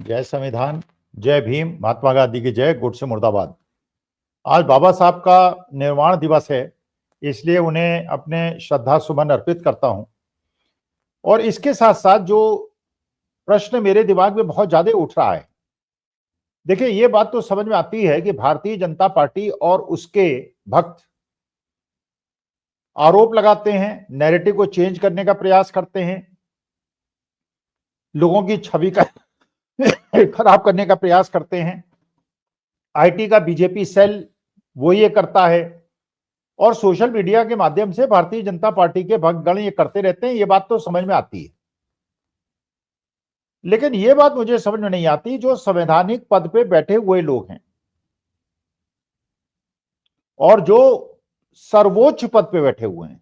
जय संविधान, जय भीम, महात्मा गांधी की जय, गुट से मुर्दाबाद। आज बाबा साहब का निर्वाण दिवस है, इसलिए उन्हें अपने श्रद्धा सुमन अर्पित करता हूं। और इसके साथ साथ जो प्रश्न मेरे दिमाग में बहुत ज्यादा उठ रहा है, देखिए ये बात तो समझ में आती है कि भारतीय जनता पार्टी और उसके भक्त आरोप लगाते हैं, नैरेटिव को चेंज करने का प्रयास करते हैं, लोगों की छवि का खराब करने का प्रयास करते हैं। आईटी का बीजेपी सेल वो ये करता है और सोशल मीडिया के माध्यम से भारतीय जनता पार्टी के भक्तगण ये करते रहते हैं। ये बात तो समझ में आती है, लेकिन ये बात मुझे समझ में नहीं आती जो संवैधानिक पद पे बैठे हुए लोग हैं और जो सर्वोच्च पद पे बैठे हुए हैं।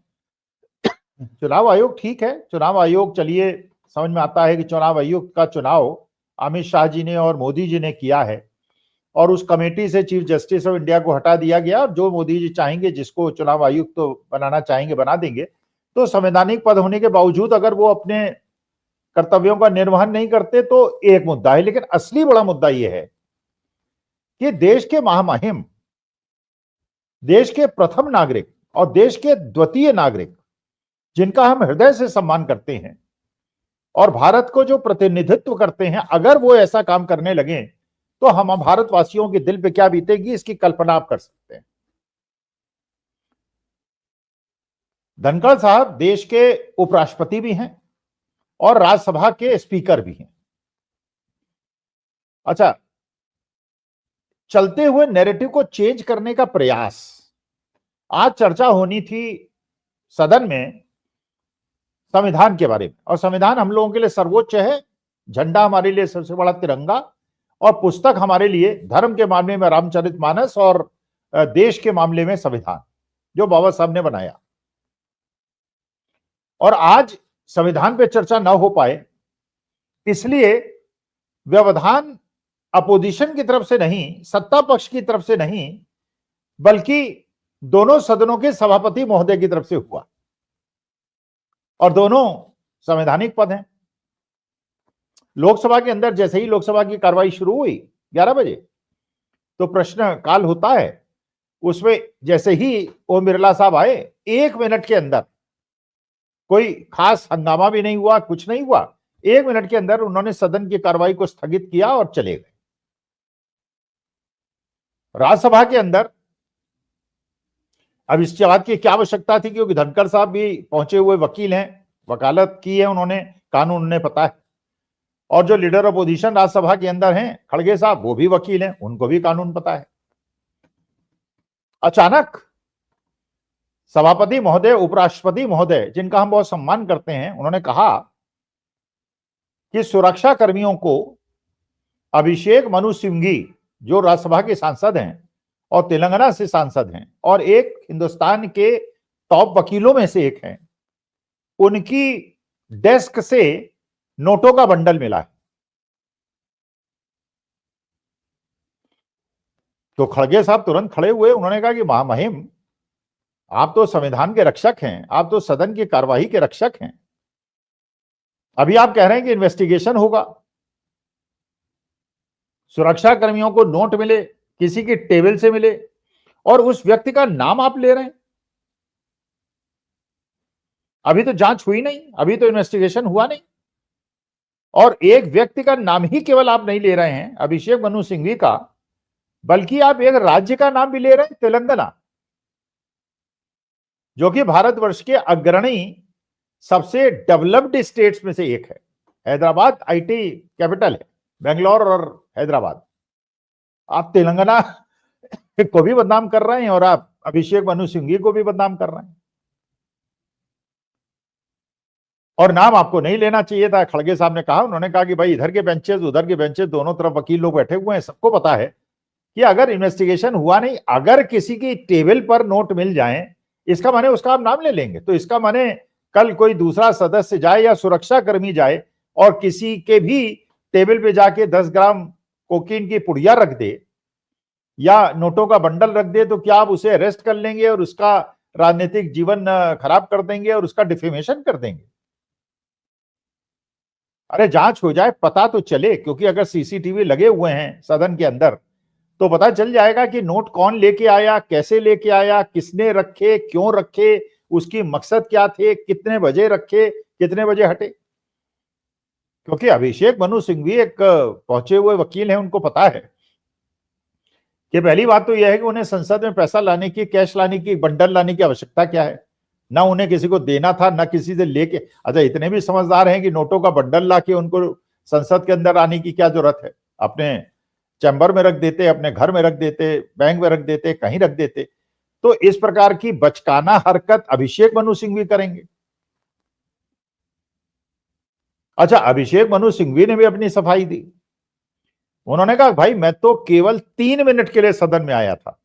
चुनाव आयोग ठीक है, चुनाव आयोग चलिए समझ में आता है कि चुनाव आयोग का चुनाव अमित शाह जी ने और मोदी जी ने किया है और उस कमेटी से चीफ जस्टिस ऑफ इंडिया को हटा दिया गया। और जो मोदी जी चाहेंगे, जिसको चुनाव आयुक्त तो बनाना चाहेंगे बना देंगे। तो संवैधानिक पद होने के बावजूद अगर वो अपने कर्तव्यों का निर्वहन नहीं करते तो एक मुद्दा है, लेकिन असली बड़ा मुद्दा यह है कि देश के महामहिम, देश के प्रथम नागरिक और देश के द्वितीय नागरिक, जिनका हम हृदय से सम्मान करते हैं और भारत को जो प्रतिनिधित्व करते हैं, अगर वो ऐसा काम करने लगे तो हम भारतवासियों के दिल पे क्या बीतेगी, इसकी कल्पना आप कर सकते हैं। धनखड़ साहब देश के उपराष्ट्रपति भी हैं और राज्यसभा के स्पीकर भी हैं। अच्छा, चलते हुए नैरेटिव को चेंज करने का प्रयास, आज चर्चा होनी थी सदन में संविधान के बारे में, और संविधान हम लोगों के लिए सर्वोच्च है। झंडा हमारे लिए सबसे बड़ा तिरंगा, और पुस्तक हमारे लिए धर्म के मामले में रामचरितमानस और देश के मामले में संविधान, जो बाबा साहब ने बनाया। और आज संविधान पे चर्चा ना हो पाए, इसलिए व्यवधान अपोजिशन की तरफ से नहीं, सत्ता पक्ष की तरफ से नहीं, बल्कि दोनों सदनों के सभापति महोदय की तरफ से हुआ, और दोनों संवैधानिक पद हैं। लोकसभा के अंदर जैसे ही लोकसभा की कार्रवाई शुरू हुई 11 बजे, तो प्रश्न काल होता है, उसमें जैसे ही ओम बिरला साहब आए, 1 मिनट के अंदर, कोई खास हंगामा भी नहीं हुआ, कुछ नहीं हुआ, 1 मिनट के अंदर उन्होंने सदन की कार्रवाई को स्थगित किया और चले गए। राज्यसभा के अंदर अब इस बात की क्या आवश्यकता थी, क्योंकि धनखड़ साहब भी पहुंचे हुए वकील हैं, वकालत की है उन्होंने, कानून उन्हें पता है। और जो लीडर अपोजिशन राज्यसभा के अंदर हैं, खड़गे साहब, वो भी वकील हैं, उनको भी कानून पता है। अचानक सभापति महोदय, उपराष्ट्रपति महोदय, जिनका हम बहुत सम्मान करते हैं, उन्होंने कहा कि सुरक्षा कर्मियों को अभिषेक मनु सिंघवी, जो राज्यसभा के सांसद हैं और तेलंगाना से सांसद हैं और एक हिंदुस्तान के टॉप वकीलों में से एक हैं, उनकी डेस्क से नोटों का बंडल मिला है। तो खड़गे साहब तुरंत खड़े हुए, उन्होंने कहा कि महामहिम, आप तो संविधान के रक्षक हैं, आप तो सदन की कार्यवाही के रक्षक हैं। अभी आप कह रहे हैं कि इन्वेस्टिगेशन होगा, सुरक्षा कर्मियों को नोट मिले, किसी की टेबल से मिले, और उस व्यक्ति का नाम आप ले रहे हैं। अभी तो जांच हुई नहीं, अभी तो इन्वेस्टिगेशन हुआ नहीं, और एक व्यक्ति का नाम ही केवल आप नहीं ले रहे हैं, अभिषेक मनु सिंघवी का, बल्कि आप एक राज्य का नाम भी ले रहे हैं, तेलंगाना, जो कि भारतवर्ष के अग्रणी सबसे डेवलप्ड स्टेट्स में से एक है। हैदराबाद आईटी कैपिटल है, बेंगलोर और हैदराबाद। आप तेलंगाना को भी बदनाम कर रहे हैं और आप अभिषेक मनु सिंघवी को भी बदनाम कर रहे हैं। और नाम आपको नहीं लेना चाहिए था, खड़गे साहब ने कहा। उन्होंने कहा कि भाई, इधर के बेंचेस उधर के बेंचेस, दोनों तरफ वकील लोग बैठे हुए हैं, सबको पता है कि अगर इन्वेस्टिगेशन हुआ नहीं, अगर किसी की टेबल पर नोट मिल जाए, इसका माने उसका आप नाम ले लेंगे। तो इसका माने कल कोई दूसरा सदस्य जाए या सुरक्षा कर्मी जाए और किसी के भी टेबल पे जाके 10 ग्राम कोकीन की पुड़िया रख दे या नोटों का बंडल रख दे, तो क्या आप उसे अरेस्ट कर लेंगे और उसका राजनीतिक जीवन खराब कर देंगे और उसका डिफेमेशन कर देंगे? अरे जांच हो जाए, पता तो चले, क्योंकि अगर सीसीटीवी लगे हुए हैं सदन के अंदर तो पता चल जाएगा कि नोट कौन लेके आया, कैसे लेके आया, किसने रखे, क्यों रखे, उसकी मकसद क्या थे, कितने बजे रखे, कितने बजे हटे। क्योंकि अभिषेक मनु सिंघवी एक पहुंचे हुए वकील हैं, उनको पता है कि पहली बात तो यह है कि उन्हें संसद में पैसा लाने की, कैश लाने की, बंडल लाने की आवश्यकता क्या है। ना उन्हें किसी को देना था, ना किसी से लेके। अच्छा, इतने भी समझदार हैं कि नोटों का बंडल ला के उनको संसद के अंदर आने की क्या जरूरत है। अपने चैम्बर में रख देते, अपने घर में रख देते, बैंक में रख देते, कहीं रख देते। तो इस प्रकार की बचकाना हरकत अभिषेक मनु सिंघवी करेंगे। अच्छा, अभिषेक मनु सिंघवी ने भी अपनी सफाई दी। उन्होंने कहा भाई मैं तो केवल 3 मिनट के लिए सदन में आया था,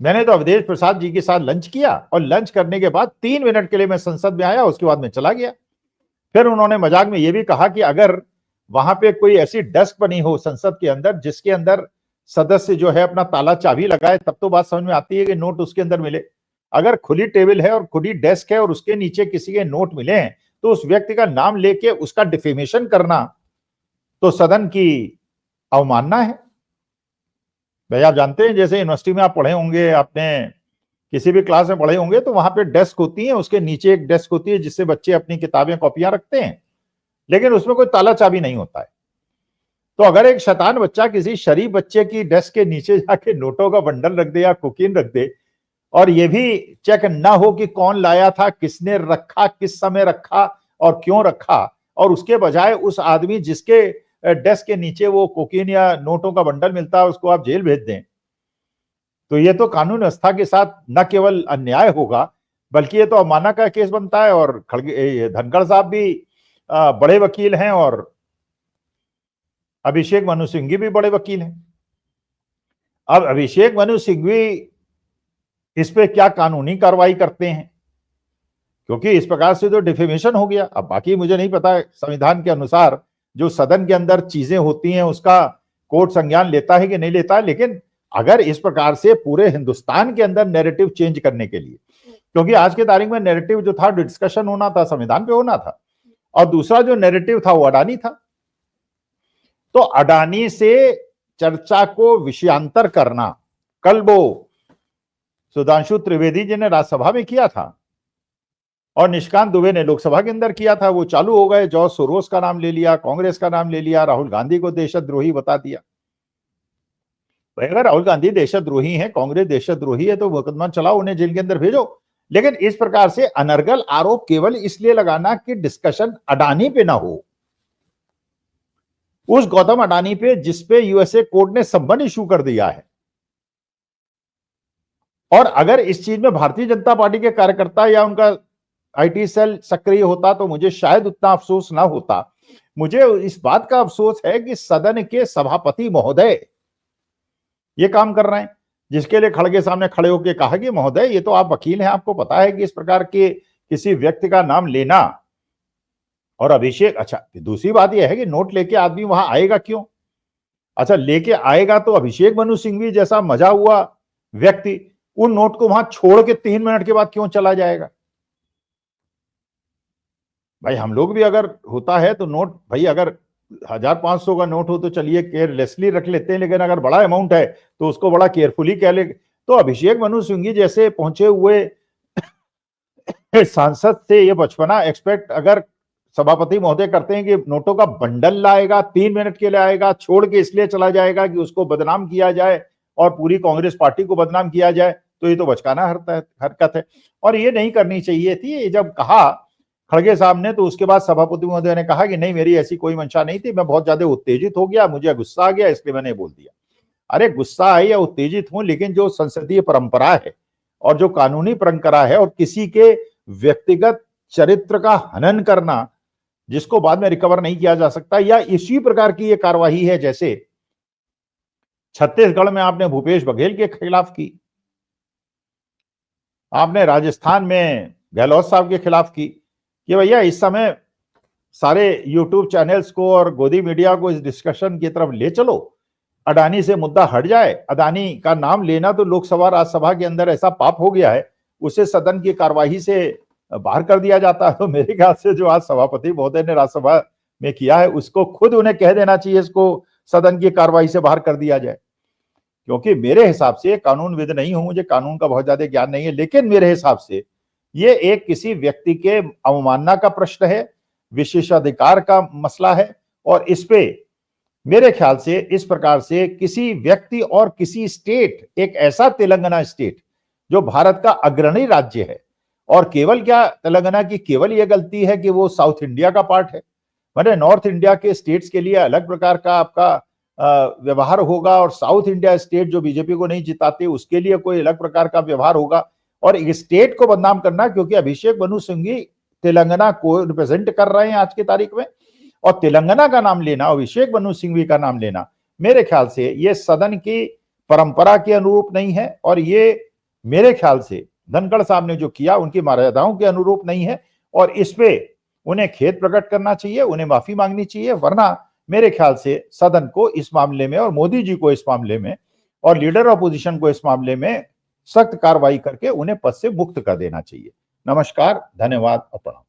मैंने तो अवधेश प्रसाद जी के साथ लंच किया और लंच करने के बाद 3 मिनट के लिए मैं संसद में आया, उसके बाद मैं चला गया। फिर उन्होंने मजाक में यह भी कहा कि अगर वहां पे कोई ऐसी डेस्क बनी हो संसद के अंदर जिसके अंदर सदस्य जो है अपना ताला चाबी लगाए, तब तो बात समझ में आती है कि नोट उसके अंदर मिले। अगर खुली टेबल है और खुली डेस्क है और उसके नीचे किसी के नोट मिले हैं, तो उस व्यक्ति का नाम लेके उसका डिफेमेशन करना तो सदन की अवमानना है। भाई आप जानते हैं, जैसे यूनिवर्सिटी में आप पढ़े होंगे, आपने किसी भी क्लास में पढ़े होंगे, तो वहां पे डेस्क होती है, उसके नीचे एक डेस्क होती है जिससे बच्चे अपनी किताबें कॉपियां रखते हैं, लेकिन उसमें कोई ताला चाबी नहीं होता है। तो अगर एक शैतान बच्चा किसी शरीफ बच्चे की डेस्क के नीचे जाके नोटों का बंडल रख दे या कोकीन रख दे, और ये भी चेक ना हो कि कौन लाया था, किसने रखा, किस समय रखा और क्यों रखा, और उसके बजाय उस आदमी जिसके डेस्क के नीचे वो कोकीन या नोटों का बंडल मिलता है उसको आप जेल भेज दें, तो ये तो कानून व्यवस्था के साथ न केवल अन्याय होगा, बल्कि ये तो अवमानना का केस बनता है। और धनखड़ साहब भी बड़े वकील हैं और अभिषेक मनु सिंघवी भी बड़े वकील हैं। अब अभिषेक मनु सिंघवी इस पे क्या कानूनी कार्रवाई करते हैं, क्योंकि इस प्रकार से तो डिफेमेशन हो गया। अब बाकी मुझे नहीं पता संविधान के अनुसार जो सदन के अंदर चीजें होती हैं उसका कोर्ट संज्ञान लेता है कि नहीं लेता है, लेकिन अगर इस प्रकार से पूरे हिंदुस्तान के अंदर नैरेटिव चेंज करने के लिए, क्योंकि आज के तारीख में नैरेटिव जो था डिस्कशन होना था, संविधान पे होना था, और दूसरा जो नैरेटिव था वो अडानी था। तो अडानी से चर्चा को विषयांतर करना, कल वो सुधांशु त्रिवेदी जी ने राज्यसभा में किया था और निशिकांत दुबे ने लोकसभा के अंदर किया था, वो चालू हो गए। जॉर्ज सोरोस का नाम ले लिया, कांग्रेस का नाम ले लिया, राहुल गांधी को देशद्रोही बता दिया। भाई अगर राहुल गांधी देशद्रोही हैं, कांग्रेस देशद्रोही है, तो मुकदमा चलाओ, उन्हें जेल के अंदर भेजो। लेकिन इस प्रकार से अनर्गल आरोप केवल इसलिए लगाना कि डिस्कशन अडानी पे ना हो, उस गौतम अडानी पे जिसपे यूएसए कोर्ट ने सम्मन इशू कर दिया है। और अगर इस चीज में भारतीय जनता पार्टी के कार्यकर्ता या उनका आईटी सेल सक्रिय होता तो मुझे शायद उतना अफसोस ना होता। मुझे इस बात का अफसोस है कि सदन के सभापति महोदय ये काम कर रहे हैं, जिसके लिए खड़गे सामने खड़े होकर कहा कि महोदय ये तो आप वकील हैं, आपको पता है कि इस प्रकार के किसी व्यक्ति का नाम लेना। और अभिषेक, अच्छा दूसरी बात यह है कि नोट लेके आदमी वहां आएगा क्यों? अच्छा लेके आएगा तो अभिषेक मनु सिंघवी जैसा मजा हुआ व्यक्ति उन नोट को वहां छोड़ के 3 मिनट के बाद क्यों चला जाएगा? भाई हम लोग भी अगर होता है तो नोट, भाई अगर 1500 का नोट हो तो चलिए केयरलेसली रख लेते हैं, लेकिन अगर बड़ा अमाउंट है तो उसको बड़ा केयरफुली कह ले। तो अभिषेक मनु सिंघवी जैसे पहुंचे हुए सांसद से ये बचपना एक्सपेक्ट अगर सभापति महोदय करते हैं कि नोटों का बंडल लाएगा, 3 मिनट के लिए आएगा, छोड़ के इसलिए चला जाएगा कि उसको बदनाम किया जाए और पूरी कांग्रेस पार्टी को बदनाम किया जाए, तो ये तो बचकाना हरकत है और ये नहीं करनी चाहिए थी। ये जब कहा खड़गे साहब ने तो उसके बाद सभापति महोदय ने कहा कि नहीं मेरी ऐसी कोई मंशा नहीं थी, मैं बहुत ज्यादा उत्तेजित हो गया, मुझे गुस्सा आ गया इसलिए मैंने बोल दिया। अरे गुस्सा आए या उत्तेजित हूं, लेकिन जो संसदीय परंपरा है और जो कानूनी परंपरा है और किसी के व्यक्तिगत चरित्र का हनन करना जिसको बाद में रिकवर नहीं किया जा सकता, या इसी प्रकार की ये कार्यवाही है जैसे छत्तीसगढ़ में आपने भूपेश बघेल के खिलाफ की, आपने राजस्थान में गहलोत साहब के खिलाफ की, कि भैया इस समय सारे यूट्यूब चैनल्स को और गोदी मीडिया को इस डिस्कशन की तरफ ले चलो, अडानी से मुद्दा हट जाए। अडानी का नाम लेना तो लोकसभा राज्यसभा के अंदर ऐसा पाप हो गया है, उसे सदन की कार्यवाही से बाहर कर दिया जाता है। तो मेरे ख्याल से जो आज सभापति महोदय ने राज्यसभा में किया है, उसको खुद उन्हें कह देना चाहिए इसको सदन की कार्रवाई से बाहर कर दिया जाए। क्योंकि मेरे हिसाब से, कानूनविद नहीं हूं, मुझे कानून का बहुत ज्यादा ज्ञान नहीं है, लेकिन मेरे हिसाब से ये एक किसी व्यक्ति के अवमानना का प्रश्न है, विशेषाधिकार का मसला है। और इस पे मेरे ख्याल से इस प्रकार से किसी व्यक्ति और किसी स्टेट, एक ऐसा तेलंगाना स्टेट जो भारत का अग्रणी राज्य है, और केवल क्या तेलंगाना की केवल यह गलती है कि वो साउथ इंडिया का पार्ट है, मैंने नॉर्थ इंडिया के स्टेट्स के लिए अलग प्रकार का आपका व्यवहार होगा, और साउथ इंडिया स्टेट जो बीजेपी को नहीं जिताते उसके लिए कोई अलग प्रकार का व्यवहार होगा। और एक स्टेट को बदनाम करना, क्योंकि अभिषेक मनु सिंघवी तेलंगाना को रिप्रेजेंट कर रहे हैं आज की तारीख में, और तेलंगाना का नाम लेना, अभिषेक मनु सिंघवी का नाम लेना, मेरे ख्याल से ये सदन की परंपरा के अनुरूप नहीं है, और ये मेरे ख्याल से धनखड़ साहब ने जो किया उनकी मर्यादाओं के अनुरूप नहीं है। और इस पे उन्हें खेद प्रकट करना चाहिए, उन्हें माफी मांगनी चाहिए, वरना मेरे ख्याल से सदन को इस मामले में, और मोदी जी को इस मामले में, और लीडर ऑपोजिशन को इस मामले में सख्त कार्रवाई करके उन्हें पद से मुक्त कर देना चाहिए। नमस्कार, धन्यवाद और प्रणाम।